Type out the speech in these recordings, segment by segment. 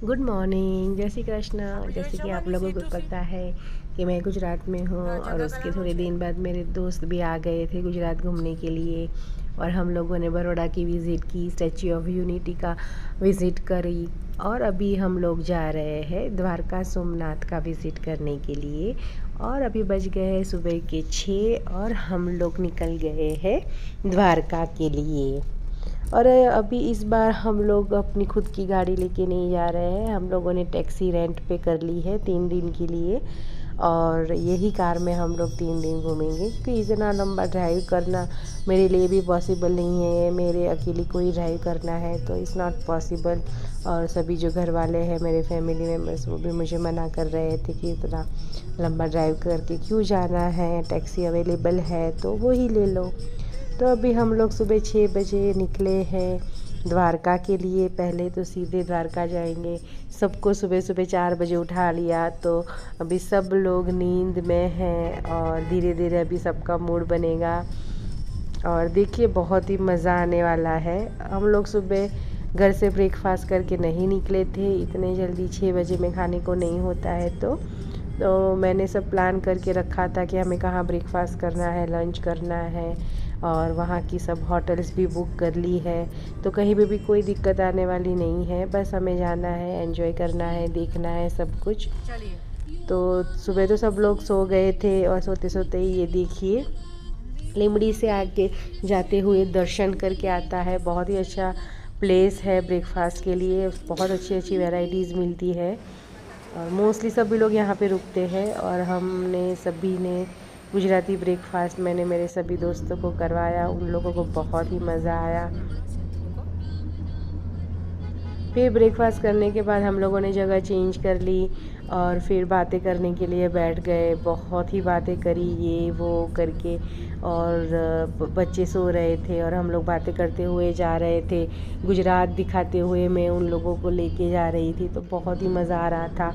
Good morning, जय श्री कृष्ण। जैसे कि आप लोगों को पता है कि मैं गुजरात में हूँ और उसके थोड़े दिन बाद मेरे दोस्त भी आ गए थे गुजरात घूमने के लिए। और हम लोगों ने बड़ौदा की विज़िट की, स्टैच्यू ऑफ यूनिटी का विज़िट करी। और अभी हम लोग जा रहे हैं द्वारका सोमनाथ का विज़िट करने के लिए। और अभी बज गए हैं सुबह के 6 और हम लोग निकल गए हैं द्वारका के लिए। और अभी इस बार हम लोग अपनी खुद की गाड़ी लेके नहीं जा रहे हैं, हम लोगों ने टैक्सी रेंट पे कर ली है 3 दिन के लिए। और यही कार में हम लोग 3 दिन घूमेंगे, क्योंकि इतना लंबा ड्राइव करना मेरे लिए भी पॉसिबल नहीं है। मेरे अकेले को ही ड्राइव करना है तो इट्स नॉट पॉसिबल। और सभी जो घर वाले हैं मेरे फैमिली मेम्बर्स वो भी मुझे मना कर रहे थे कि इतना लंबा ड्राइव करके क्यों जाना है, टैक्सी अवेलेबल है तो वो ही ले लो। तो अभी हम लोग सुबह 6 बजे निकले हैं द्वारका के लिए। पहले तो सीधे द्वारका जाएंगे। सबको सुबह सुबह 4 बजे उठा लिया, तो अभी सब लोग नींद में हैं और धीरे धीरे अभी सबका मूड बनेगा। और देखिए बहुत ही मज़ा आने वाला है। हम लोग सुबह घर से ब्रेकफास्ट करके नहीं निकले थे, इतने जल्दी 6 बजे में खाने को नहीं होता है। तो मैंने सब प्लान करके रखा था कि हमें कहाँ ब्रेकफास्ट करना है, लंच करना है। और वहाँ की सब होटल्स भी बुक कर ली है, तो कहीं पे भी कोई दिक्कत आने वाली नहीं है। बस हमें जाना है, एंजॉय करना है, देखना है सब कुछ। तो सुबह तो सब लोग सो गए थे और सोते सोते ही ये देखिए लिमड़ी से आके जाते हुए दर्शन करके आता है। बहुत ही अच्छा प्लेस है ब्रेकफास्ट के लिए, बहुत अच्छी अच्छी वैरायटीज़ मिलती है। और मोस्टली सभी लोग यहाँ पे रुकते हैं। और हमने सभी ने गुजराती ब्रेकफास्ट मैंने मेरे सभी दोस्तों को करवाया, उन लोगों को बहुत ही मज़ा आया। फिर ब्रेकफास्ट करने के बाद हम लोगों ने जगह चेंज कर ली और फिर बातें करने के लिए बैठ गए। बहुत ही बातें करी ये वो करके। और बच्चे सो रहे थे और हम लोग बातें करते हुए जा रहे थे। गुजरात दिखाते हुए मैं उन लोगों को लेके जा रही थी, तो बहुत ही मज़ा आ रहा था।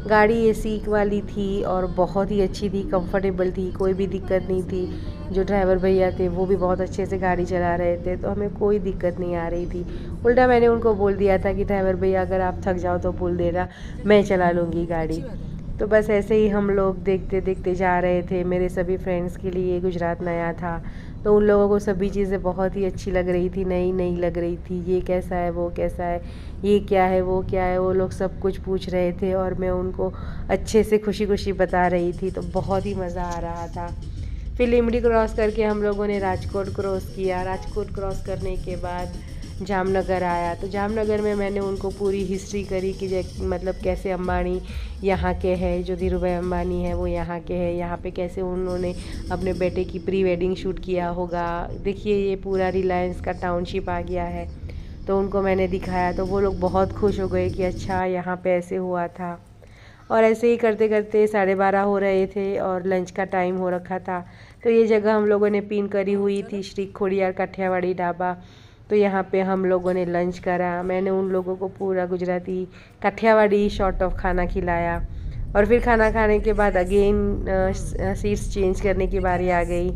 गाड़ी एसी वाली थी और बहुत ही अच्छी थी, कंफर्टेबल थी, कोई भी दिक्कत नहीं थी। जो ड्राइवर भैया थे वो भी बहुत अच्छे से गाड़ी चला रहे थे, तो हमें कोई दिक्कत नहीं आ रही थी। उल्टा मैंने उनको बोल दिया था कि ड्राइवर भैया अगर आप थक जाओ तो बोल देना, मैं चला लूँगी गाड़ी। तो बस ऐसे ही हम लोग देखते देखते जा रहे थे। मेरे सभी फ्रेंड्स के लिए गुजरात नया था, तो उन लोगों को सभी चीज़ें बहुत ही अच्छी लग रही थी, नई नई लग रही थी। ये कैसा है, वो कैसा है, ये क्या है, वो क्या है, वो लोग सब कुछ पूछ रहे थे और मैं उनको अच्छे से खुशी खुशी बता रही थी। तो बहुत ही मज़ा आ रहा था। फिर लिमड़ी क्रॉस करके हम लोगों ने राजकोट क्रॉस किया। राजकोट क्रॉस करने के बाद जामनगर आया, तो जामनगर में मैंने उनको पूरी हिस्ट्री करी कि मतलब कैसे अंबानी यहाँ के हैं, जो धीरू भाई अंबानी है वो यहाँ के हैं, यहाँ पे कैसे उन्होंने अपने बेटे की प्री वेडिंग शूट किया होगा। देखिए ये पूरा रिलायंस का टाउनशिप आ गया है, तो उनको मैंने दिखाया, तो वो लोग बहुत खुश हो गए कि अच्छा यहाँ पे ऐसे हुआ था। और ऐसे ही करते करते 12:30 हो रहे थे और लंच का टाइम हो रखा था। तो ये जगह हम लोगों ने पिन करी हुई थी, श्री खोड़ियार काठियावाड़ी ढाबा। तो यहाँ पे हम लोगों ने लंच करा। मैंने उन लोगों को पूरा गुजराती काठियावाड़ी शॉर्ट ऑफ खाना खिलाया। और फिर खाना खाने के बाद अगेन सीट्स चेंज करने की बारी आ गई।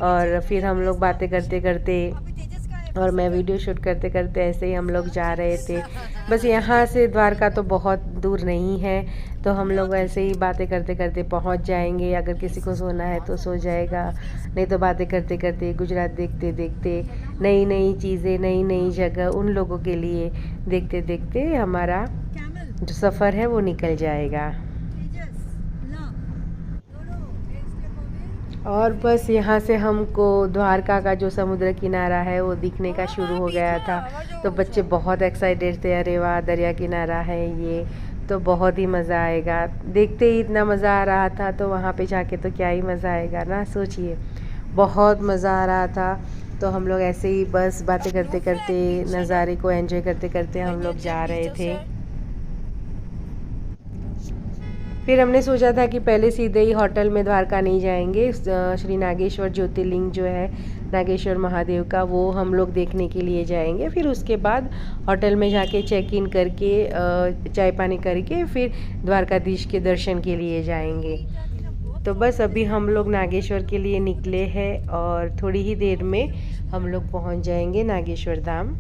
और फिर हम लोग बातें करते करते और मैं वीडियो शूट करते करते ऐसे ही हम लोग जा रहे थे। बस यहाँ से द्वारका तो बहुत दूर नहीं है, तो हम लोग ऐसे ही बातें करते करते पहुँच जाएंगे। अगर किसी को सोना है तो सो जाएगा, नहीं तो बातें करते करते गुजरात देखते देखते नई नई चीज़ें, नई नई जगह उन लोगों के लिए देखते देखते हमारा जो सफ़र है वो निकल जाएगा। और बस यहाँ से हमको द्वारका का जो समुद्र किनारा है वो दिखने का शुरू हो गया था। तो बच्चे बहुत एक्साइटेड थे, अरे वाह दरिया किनारा है ये, तो बहुत ही मज़ा आएगा। देखते ही इतना मज़ा आ रहा था, तो वहाँ पे जाके तो क्या ही मज़ा आएगा ना, सोचिए। बहुत मज़ा आ रहा था। तो हम लोग ऐसे ही बस बातें करते करते नज़ारे को एंजॉय करते करते हम लोग जा रहे थे। फिर हमने सोचा था कि पहले सीधे ही होटल में द्वारका नहीं जाएंगे, श्री नागेश्वर ज्योतिर्लिंग जो है नागेश्वर महादेव का, वो हम लोग देखने के लिए जाएंगे। फिर उसके बाद होटल में जाके चेक इन करके चाय पानी करके फिर द्वारकाधीश के दर्शन के लिए जाएंगे। तो बस अभी हम लोग नागेश्वर के लिए निकले हैं और थोड़ी ही देर में हम लोग पहुंच जाएंगे नागेश्वर धाम।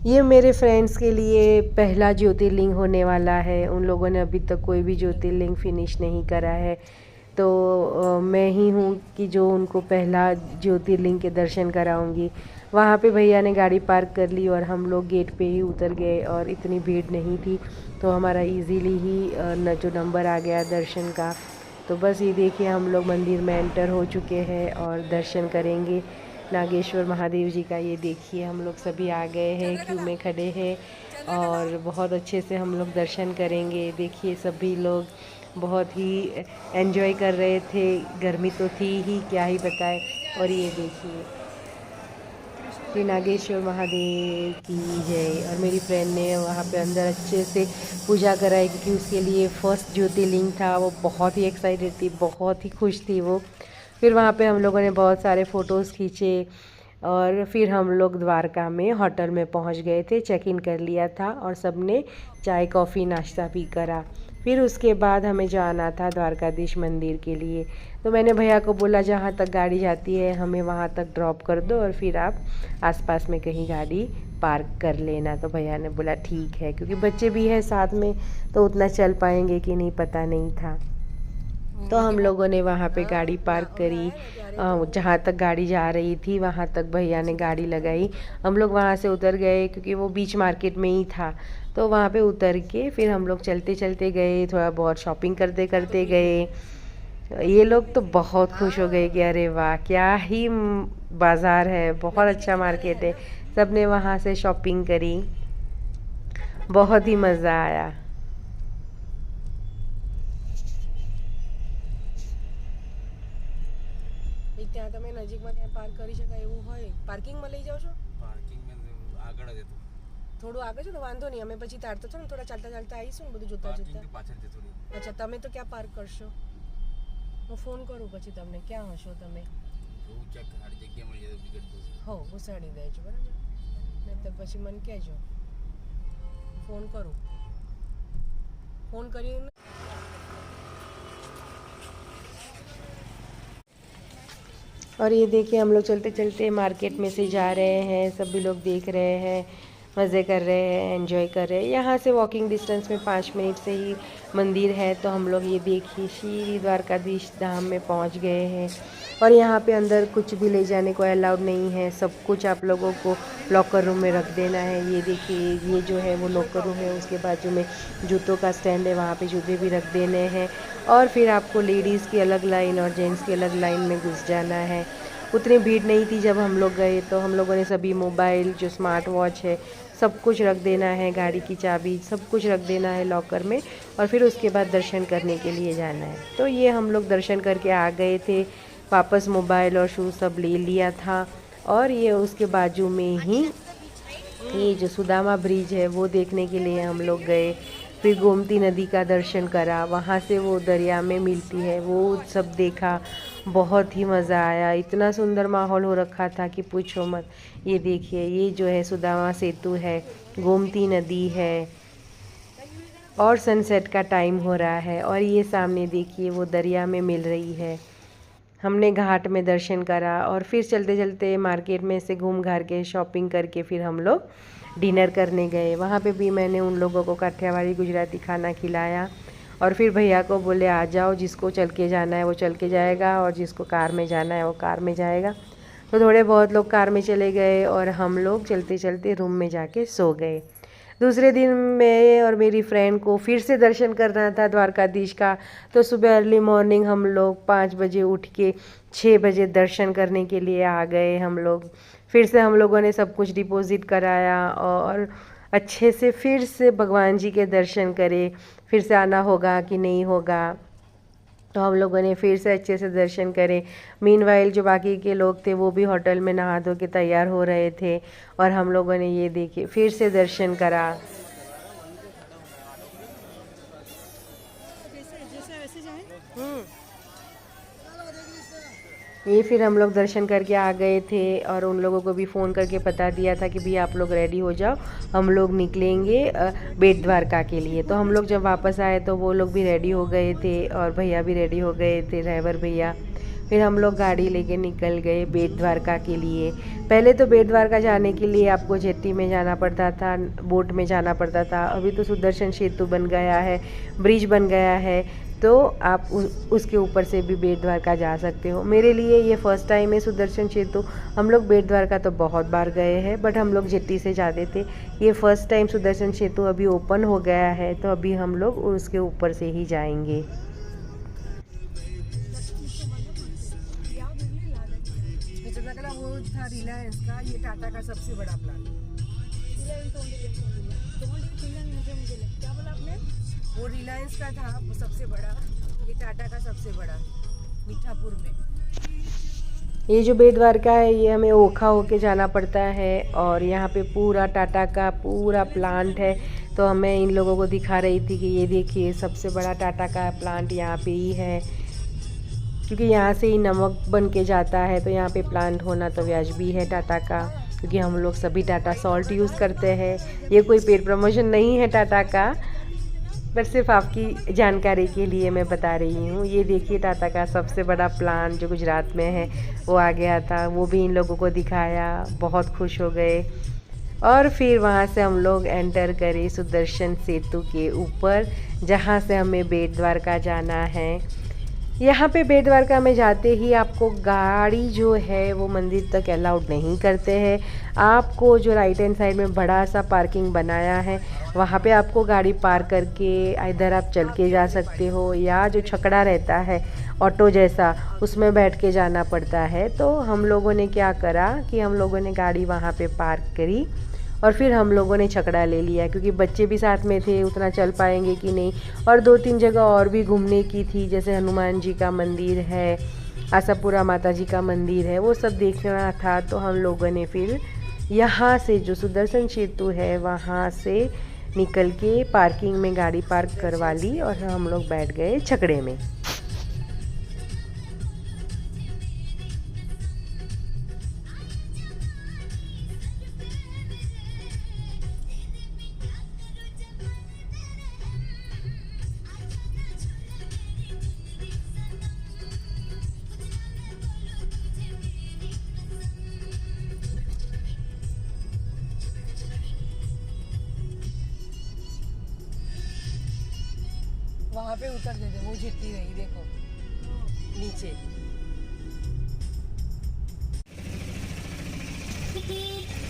ये मेरे फ्रेंड्स के लिए पहला ज्योतिर्लिंग होने वाला है। उन लोगों ने अभी तक कोई भी ज्योतिर्लिंग फिनिश नहीं करा है, तो मैं ही हूँ कि जो उनको पहला ज्योतिर्लिंग के दर्शन कराऊंगी। वहाँ पे भैया ने गाड़ी पार्क कर ली और हम लोग गेट पे ही उतर गए और इतनी भीड़ नहीं थी, तो हमारा इजीली ही जो नंबर आ गया दर्शन का। तो बस ये देखिए हम लोग मंदिर में एंटर हो चुके हैं और दर्शन करेंगे नागेश्वर महादेव जी का। ये देखिए हम लोग सभी आ गए हैं, क्यू में खड़े हैं और बहुत अच्छे से हम लोग दर्शन करेंगे। देखिए सभी लोग बहुत ही एंजॉय कर रहे थे, गर्मी तो थी ही, क्या ही बताए। और ये देखिए श्री नागेश्वर महादेव की जय। और मेरी फ्रेंड ने वहाँ पे अंदर अच्छे से पूजा कराई, क्योंकि उसके लिए फर्स्ट ज्योतिर्लिंग था। वो बहुत ही एक्साइटेड थी, बहुत ही खुश थी वो। फिर वहाँ पे हम लोगों ने बहुत सारे फ़ोटोज़ खींचे और फिर हम लोग द्वारका में होटल में पहुँच गए थे, चेक इन कर लिया था और सब ने चाय कॉफ़ी नाश्ता भी करा। फिर उसके बाद हमें जाना था द्वारकाधीश मंदिर के लिए। तो मैंने भैया को बोला जहाँ तक गाड़ी जाती है हमें वहाँ तक ड्रॉप कर दो और फिर आप आसपास में कहीं गाड़ी पार्क कर लेना। तो भैया ने बोला ठीक है, क्योंकि बच्चे भी हैं साथ में, तो उतना चल पाएंगे कि नहीं पता नहीं था। तो हम लोगों ने वहाँ पे गाड़ी पार्क करी, जहाँ तक गाड़ी जा रही थी वहाँ तक भैया ने गाड़ी लगाई। हम लोग वहाँ से उतर गए, क्योंकि वो बीच मार्केट में ही था। तो वहाँ पे उतर के फिर हम लोग चलते चलते गए, थोड़ा बहुत शॉपिंग करते करते गए। ये लोग तो बहुत खुश हो गए कि अरे वाह क्या ही बाज़ार है, बहुत अच्छा मार्केट है। सब ने वहाँ से शॉपिंग करी, बहुत ही मज़ा आया। ત્યાં તમે નજીકમાં ક્યાંય પાર્ક કરી શકાય એવું હોય, પાર્કિંગમાં લઈ જાઓ છો? પાર્કિંગમાં આગળ જ હતું, થોડું આગળ છે તો વાંધો નહીં, અમે પછી તારતો છો ને થોડા ચાલતા ચાલતા આવીશું ને બધું જોતા જોતા. પાછળ જતો રહી. અચ્છા, તમે તો ક્યાં પાર્ક કરશો? હું ફોન કરું પછી તમને, ક્યાં હશો તમે? હું ચેક સારી જગ્યા મળી જાય તો બીગડતું છે. હો ઘુસાડી દેજો બરાબર, નહીતર પછી મને કહેજો, ફોન કરું. ફોન કરીને और ये देखिए हम लोग चलते चलते मार्केट में से जा रहे हैं, सभी लोग देख रहे हैं, मज़े कर रहे हैं, एंजॉय कर रहे हैं। यहाँ से वॉकिंग डिस्टेंस में 5 मिनट से ही मंदिर है। तो हम लोग ये देखिए श्री द्वारकाधीश धाम में पहुँच गए हैं। और यहाँ पे अंदर कुछ भी ले जाने को अलाउड नहीं है, सब कुछ आप लोगों को लॉकर रूम में रख देना है। ये देखिए ये जो है वो लॉकर रूम है, उसके बाजू में जूतों का स्टैंड है, वहाँ पे जूते भी रख देने हैं। और फिर आपको लेडीज़ की अलग लाइन और जेंट्स की अलग लाइन में घुस जाना है। उतनी भीड़ नहीं थी जब हम लोग गए, तो हम लोगों ने सभी मोबाइल, जो स्मार्ट वॉच है, सब कुछ रख देना है, गाड़ी की चाबी सब कुछ रख देना है लॉकर में। और फिर उसके बाद दर्शन करने के लिए जाना है। तो ये हम लोग दर्शन करके आ गए थे, वापस मोबाइल और शूज़ सब ले लिया था। और ये उसके बाजू में ही ये जो सुदामा ब्रिज है वो देखने के लिए हम लोग गए। फिर गोमती नदी का दर्शन करा, वहाँ से वो दरिया में मिलती है वो सब देखा, बहुत ही मज़ा आया। इतना सुंदर माहौल हो रखा था कि पूछो मत। ये देखिए ये जो है सुदामा सेतु है, गोमती नदी है और सनसेट का टाइम हो रहा है। और ये सामने देखिए वो दरिया में मिल रही है। हमने घाट में दर्शन करा और फिर चलते चलते मार्केट में से घूम घार के शॉपिंग करके फिर हम लोग डिनर करने गए। वहाँ पे भी मैंने उन लोगों को काठियावाड़ी गुजराती खाना खिलाया। और फिर भैया को बोले आ जाओ, जिसको चल के जाना है वो चल के जाएगा और जिसको कार में जाना है वो कार में जाएगा। तो थोड़े बहुत लोग कार में चले गए और हम लोग चलते चलते रूम में जाके सो गए। दूसरे दिन मैं और मेरी फ्रेंड को फिर से दर्शन करना था द्वारकाधीश का। तो सुबह अर्ली मॉर्निंग हम लोग 5 बजे उठ के 6 बजे दर्शन करने के लिए आ गए। हम लोग फिर से हम लोगों ने सब कुछ डिपॉजिट कराया और अच्छे से फिर से भगवान जी के दर्शन करे। फिर से आना होगा कि नहीं होगा, तो हम लोगों ने फिर से अच्छे से दर्शन करे। मीनवाइल जो बाकी के लोग थे वो भी होटल में नहा धो के तैयार हो रहे थे और हम लोगों ने ये देखिए फिर से दर्शन करा। ये फिर हम लोग दर्शन करके आ गए थे और उन लोगों को भी फ़ोन करके बता दिया था कि भैया आप लोग रेडी हो जाओ, हम लोग निकलेंगे बेट द्वारका के लिए। तो हम लोग जब वापस आए तो वो लोग भी रेडी हो गए थे और भैया भी रेडी हो गए थे, ड्राइवर भैया। फिर हम लोग गाड़ी लेके निकल गए बेट द्वारका के लिए। पहले तो बेट द्वारका जाने के लिए आपको जेट्टी में जाना पड़ता था, बोट में जाना पड़ता था। अभी तो सुदर्शन सेतु बन गया है, ब्रिज बन गया है, तो आप उसके ऊपर से भी बेट द्वारका जा सकते हो। मेरे लिए ये फ़र्स्ट टाइम है सुदर्शन सेतु। हम लोग बेट द्वारका तो बहुत बार गए हैं, बट हम लोग जेट्टी से जाते थे। ये फ़र्स्ट टाइम सुदर्शन सेतु अभी ओपन हो गया है, तो अभी हम लोग उसके ऊपर से ही जाएंगे। वो था रिलायंस का, ये टाटा का सबसे बड़ा प्लांट। क्या बोला आपने? वो रिलायंस का था वो सबसे बड़ा, ये टाटा का सबसे बड़ा मीठापुर में। ये जो बेट द्वारका है ये हमें ओखा होके जाना पड़ता है, और यहाँ पे पूरा टाटा का पूरा प्लांट है। तो हमें इन लोगों को दिखा रही थी कि ये देखिए सबसे बड़ा टाटा का प्लांट यहाँ पे ही है, क्योंकि यहाँ से ही नमक बन के जाता है, तो यहाँ पे प्लांट होना तो वाजिबी है टाटा का, क्योंकि हम लोग सभी टाटा सॉल्ट यूज़ करते हैं। ये कोई पेड प्रमोशन नहीं है टाटा का, बट सिर्फ आपकी जानकारी के लिए मैं बता रही हूँ। ये देखिए टाटा का सबसे बड़ा प्लांट जो गुजरात में है वो आ गया था, वो भी इन लोगों को दिखाया, बहुत खुश हो गए। और फिर वहाँ से हम लोग एंटर करे सुदर्शन सेतु के ऊपर, जहाँ से हमें बेट द्वारका जाना है। यहाँ पे बेट द्वारका में जाते ही आपको गाड़ी जो है वो मंदिर तक अलाउड नहीं करते हैं। आपको जो राइट हैंड साइड में बड़ा सा पार्किंग बनाया है वहाँ पे आपको गाड़ी पार्क करके इधर आप चल के जा सकते हो, या जो छकड़ा रहता है ऑटो जैसा उसमें बैठ के जाना पड़ता है। तो हम लोगों ने क्या करा कि हम लोगों ने गाड़ी वहाँ पे पार्क करी और फिर हम लोगों ने छकड़ा ले लिया, क्योंकि बच्चे भी साथ में थे, उतना चल पाएंगे कि नहीं। और 2-3 जगह और भी घूमने की थी, जैसे हनुमान जी का मंदिर है, आशापुरा माता जी का मंदिर है, वो सब देखना था। तो हम लोगों ने फिर यहाँ से जो सुदर्शन सेतु है वहाँ से निकल के पार्किंग में गाड़ी पार्क करवा ली और हम लोग बैठ गए छकड़े में। वहाँ पे उतर देते, वो जेट्टी रही देखो नीचे।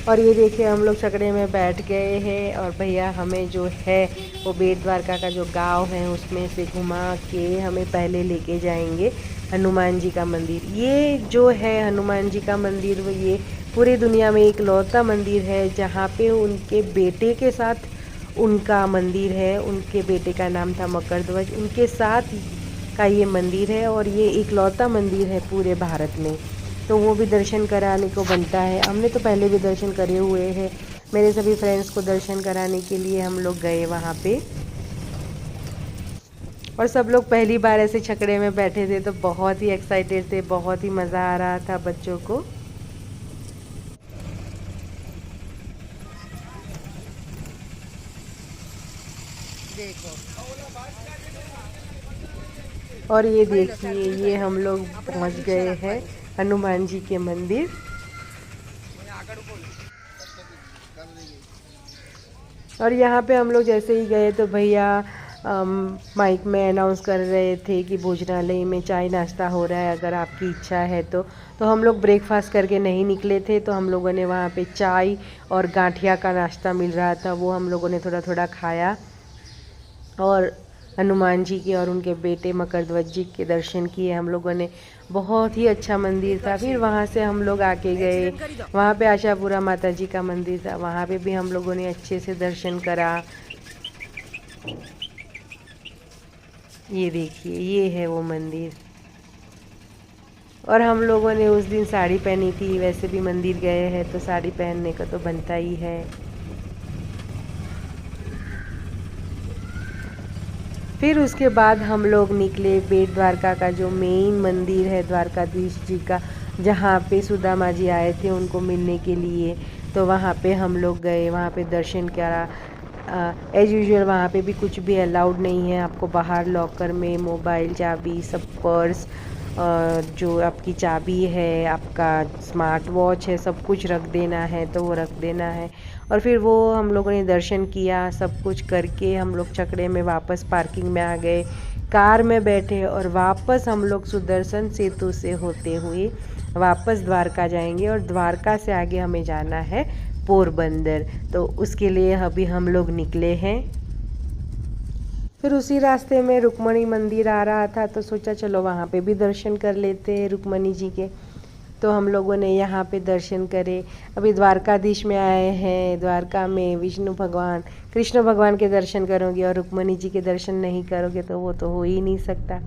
और ये देखिए हम लोग छकड़े में बैठ गए हैं, और भैया हमें जो है वो बेट द्वारका का जो गांव है उसमें से घुमा के हमें पहले लेके जाएंगे हनुमान जी का मंदिर। ये जो है हनुमान जी का मंदिर, वो ये पूरी दुनिया में एक लौता मंदिर है जहाँ पे उनके बेटे के साथ उनका मंदिर है। उनके बेटे का नाम था मकरध्वज, उनके साथ का ये मंदिर है, और ये एक लौता मंदिर है पूरे भारत में। तो वो भी दर्शन कराने को बनता है। हमने तो पहले भी दर्शन करे हुए हैं, मेरे सभी फ्रेंड्स को दर्शन कराने के लिए हम लोग गए वहाँ पे। और सब लोग पहली बार ऐसे छकड़े में बैठे थे तो बहुत ही एक्साइटेड थे, बहुत ही मज़ा आ रहा था बच्चों को। देखो, और ये देखिए ये हम लोग पहुँच गए हैं हनुमान जी के मंदिर। और यहाँ पे हम लोग जैसे ही गए तो भैया माइक में अनाउंस कर रहे थे कि भोजनालय में चाय नाश्ता हो रहा है, अगर आपकी इच्छा है तो हम लोग ब्रेकफास्ट करके नहीं निकले थे, तो हम लोगों ने वहाँ पे चाय और गांठिया का नाश्ता मिल रहा था, वो हम लोगों ने थोड़ा थोड़ा खाया और हनुमान जी के और उनके बेटे मकरध्वज जी के दर्शन किए हम लोगों ने। बहुत ही अच्छा मंदिर था। फिर वहाँ से हम लोग आके गए, वहाँ पे आशापुरा माता जी का मंदिर था, वहाँ पे भी हम लोगों ने अच्छे से दर्शन करा। ये देखिए ये है वो मंदिर। और हम लोगों ने उस दिन साड़ी पहनी थी, वैसे भी मंदिर गए हैं तो साड़ी पहनने का तो बनता ही है। फिर उसके बाद हम लोग निकले बेट द्वारका का जो मेन मंदिर है द्वारकाधीश जी का, जहाँ पे सुदामा जी आए थे उनको मिलने के लिए, तो वहाँ पे हम लोग गए, वहाँ पे दर्शन करा। एज़ यूजुअल वहाँ पे भी कुछ भी अलाउड नहीं है, आपको बाहर लॉकर में मोबाइल, चाबी, सब पर्स जो आपकी चाबी है, आपका स्मार्ट वॉच है, सब कुछ रख देना है तो वो रख देना है। और फिर वो हम लोगों ने दर्शन किया, सब कुछ करके हम लोग छकड़े में वापस पार्किंग में आ गए, कार में बैठे और वापस हम लोग सुदर्शन सेतु से होते हुए वापस द्वारका जाएंगे। और द्वारका से आगे हमें जाना है पोरबंदर, तो उसके लिए अभी हम लोग निकले हैं। फिर उसी रास्ते में रुक्मणी मंदिर आ रहा था तो सोचा चलो वहाँ पे भी दर्शन कर लेते हैं रुक्मणी जी के। तो हम लोगों ने यहाँ पे दर्शन करे। अभी द्वारकाधीश में आए हैं, द्वारका में विष्णु भगवान कृष्ण भगवान के दर्शन करोगे और रुक्मणी जी के दर्शन नहीं करोगे तो वो तो हो ही नहीं सकता।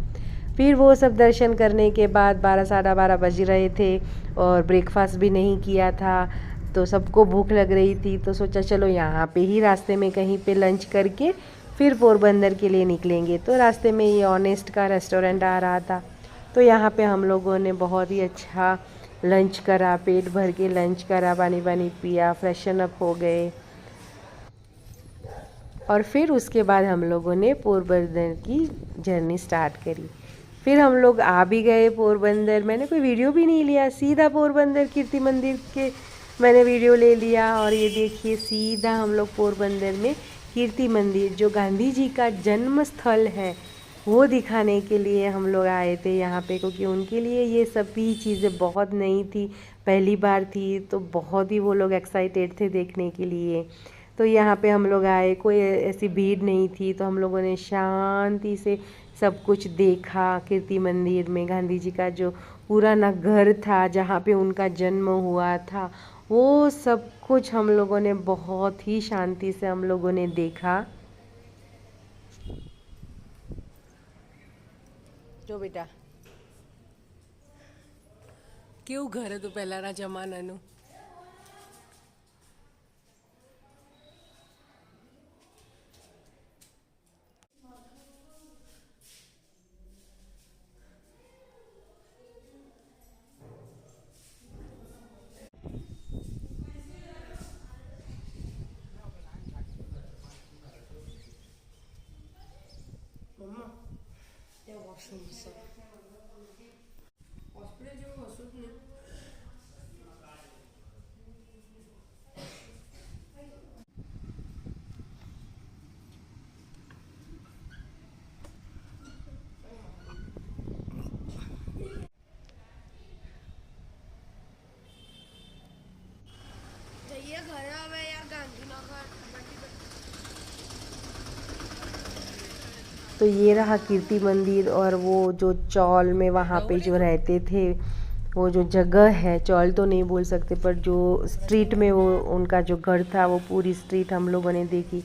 फिर वो सब दर्शन करने के बाद 12 साढ़े 12 बज रहे थे और ब्रेकफास्ट भी नहीं किया था, तो सबको भूख लग रही थी। तो सोचा चलो यहाँ पे ही रास्ते में कहीं पे लंच करके फिर पोरबंदर के लिए निकलेंगे। तो रास्ते में ये ऑनेस्ट का रेस्टोरेंट आ रहा था, तो यहाँ पे हम लोगों ने बहुत ही अच्छा लंच करा, पेट भर के लंच करा, पानी पानी पिया, फ्रेशन अप हो गए। और फिर उसके बाद हम लोगों ने पोरबंदर की जर्नी स्टार्ट करी। फिर हम लोग आ भी गए पोरबंदर। मैंने कोई वीडियो भी नहीं लिया, सीधा पोरबंदर कीर्ति मंदिर के मैंने वीडियो ले लिया। और ये देखिए सीधा हम लोग पोरबंदर में कीर्ति मंदिर, जो गांधी जी का जन्म स्थल है, वो दिखाने के लिए हम लोग आए थे यहाँ पे, क्योंकि उनके लिए ये सभी चीज़ें बहुत नई थी, पहली बार थी, तो बहुत ही वो लोग एक्साइटेड थे देखने के लिए। तो यहाँ पे हम लोग आए, कोई ऐसी भीड़ नहीं थी, तो हम लोगों ने शांति से सब कुछ देखा। कीर्ति मंदिर में गांधी जी का जो पुराना घर था, जहाँ पे उनका जन्म हुआ था, वो सब कुछ हम लोगों ने बहुत ही शांति से हम लोगों ने देखा। जो बेटा क्यों घर है तो पहला जमाना नु मम्मा त्या वॉशरूमचं हॉस्पिटल जेव्हा वसूच नाही। जइए घर आवे यार गांधीनगर। तो ये रहा कीर्ति मंदिर। और वो जो चौल में वहाँ पे जो रहते थे, वो जो जगह है, चौल तो नहीं बोल सकते, पर जो स्ट्रीट में वो उनका जो घर था, वो पूरी स्ट्रीट हम लोगों ने देखी।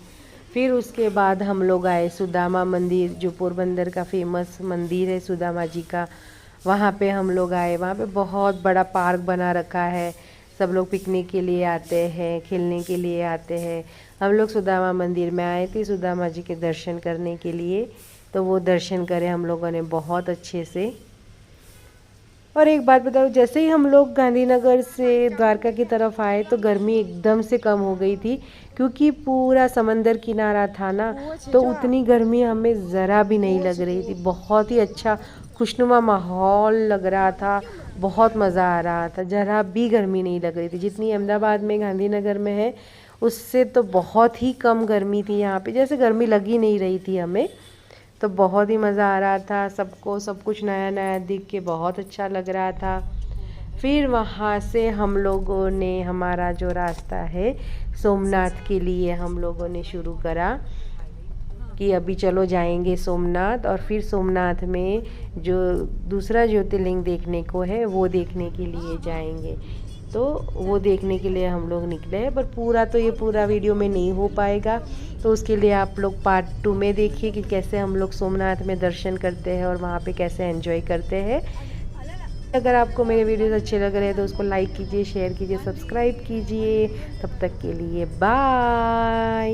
फिर उसके बाद हम लोग आए सुदामा मंदिर, जो पोरबंदर का फेमस मंदिर है सुदामा जी का। वहाँ पे हम लोग आए। वहाँ पे बहुत बड़ा पार्क बना रखा है, सब लोग पिकनिक के लिए आते हैं, खेलने के लिए आते हैं। हम लोग सुदामा मंदिर में आए थे सुदामा जी के दर्शन करने के लिए, तो वो दर्शन करे हम लोगों ने बहुत अच्छे से। और एक बात बताओ, जैसे ही हम लोग गांधीनगर से द्वारका की तरफ आए तो गर्मी एकदम से कम हो गई थी, क्योंकि पूरा समंदर किनारा था ना, तो उतनी गर्मी हमें ज़रा भी नहीं लग रही थी। बहुत ही अच्छा खुशनुमा माहौल लग रहा था, बहुत मज़ा आ रहा था, ज़रा भी गर्मी नहीं लग रही थी। जितनी अहमदाबाद में गांधीनगर में है उससे तो बहुत ही कम गर्मी थी यहाँ पे, जैसे गर्मी लग ही नहीं रही थी हमें। तो बहुत ही मज़ा आ रहा था, सबको सब कुछ नया नया दिख के बहुत अच्छा लग रहा था। फिर वहाँ से हम लोगों ने हमारा जो रास्ता है सोमनाथ के लिए हम लोगों ने शुरू करा कि अभी चलो जाएंगे सोमनाथ। और फिर सोमनाथ में जो दूसरा ज्योतिर्लिंग देखने को है वो देखने के लिए जाएंगे। तो वो देखने के लिए हम लोग निकले हैं, पर पूरा तो ये पूरा वीडियो में नहीं हो पाएगा, तो उसके लिए आप लोग पार्ट 2 में देखिए कि कैसे हम लोग सोमनाथ में दर्शन करते हैं और वहाँ पे कैसे एंजॉय करते हैं। अगर आपको मेरे वीडियोस अच्छे लग रहे हैं तो उसको लाइक कीजिए, शेयर कीजिए, सब्सक्राइब कीजिए। तब तक के लिए बाय।